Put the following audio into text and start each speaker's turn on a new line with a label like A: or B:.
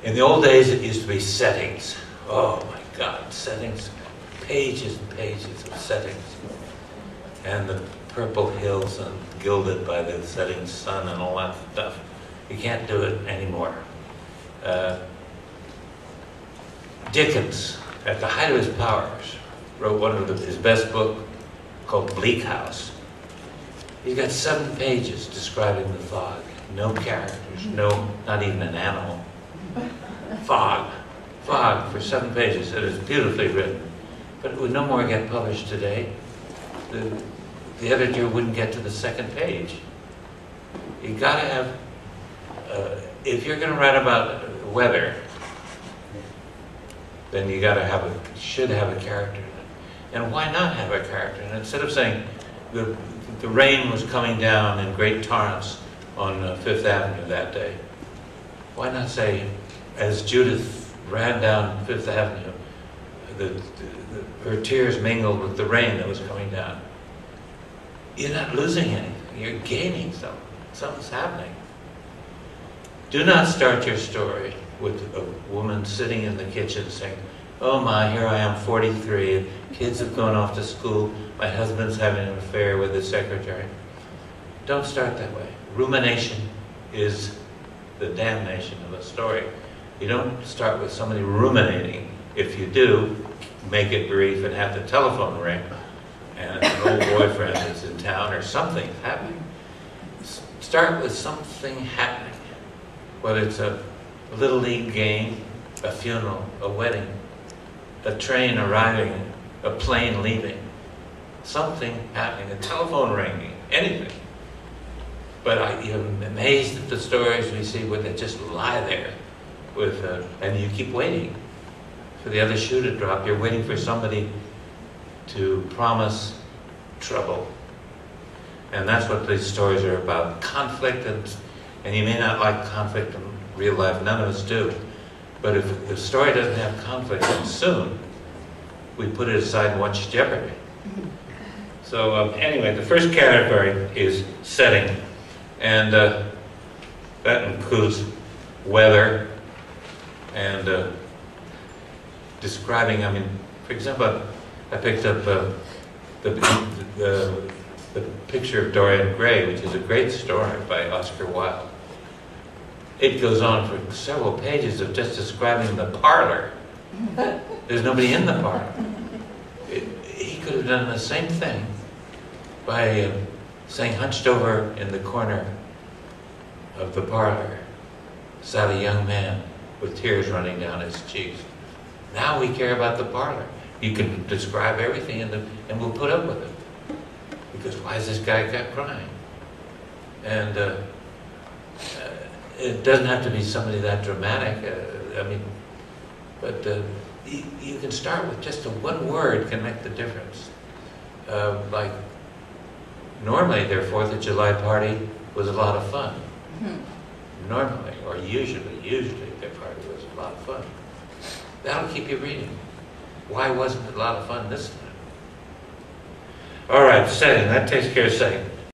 A: In the old days, it used to be settings. Oh my God, settings, pages and pages of settings. And the purple hills and gilded by the setting sun and all that stuff. You can't do it anymore. Dickens, at the height of his powers, wrote one of his best book called Bleak House. He's got 7 pages describing the fog. No characters, not even an animal. Fog for 7 pages. It is beautifully written. But it would no more get published today. The editor wouldn't get to the 2nd page. You gotta have, if you're gonna write about weather, then you should have a character in it. And why not have a character? And instead of saying the rain was coming down in great torrents on Fifth Avenue that day, why not say, as Judith ran down Fifth Avenue, her tears mingled with the rain that was coming down. You're not losing anything, you're gaining something. Something's happening. Do not start your story with a woman sitting in the kitchen saying, oh my, here I am, 43, kids have gone off to school, my husband's having an affair with his secretary. Don't start that way. Rumination is the damnation of a story. You don't start with somebody ruminating. If you do, make it brief and have the telephone ring, and an old boyfriend is in town or something's happening. Start with something happening, whether it's a little league game, a funeral, a wedding, a train arriving, a plane leaving, something happening, a telephone ringing, anything. But I'm amazed at the stories we see where they just lie there and you keep waiting for the other shoe to drop. You're waiting for somebody to promise trouble. And that's what these stories are about. Conflict, and you may not like conflict in real life, none of us do. But if the story doesn't have conflict, then soon we put it aside and watch Jeopardy. So anyway, the first category is setting. And that includes weather and describing, for example, I picked up the Picture of Dorian Gray, which is a great story by Oscar Wilde. It goes on for several pages of just describing the parlor. There's nobody in the parlor. He could have done the same thing by saying, hunched over in the corner of the parlor sat a young man with tears running down his cheeks. Now we care about the parlor. You can describe everything and we'll put up with it. Because why is this guy crying? And it doesn't have to be somebody that dramatic. But you can start with just one word can make the difference. Like, normally their 4th of July party was a lot of fun. Normally, or usually their party was a lot of fun. That'll keep you reading. Why wasn't it a lot of fun this time? All right, setting. That takes care of setting.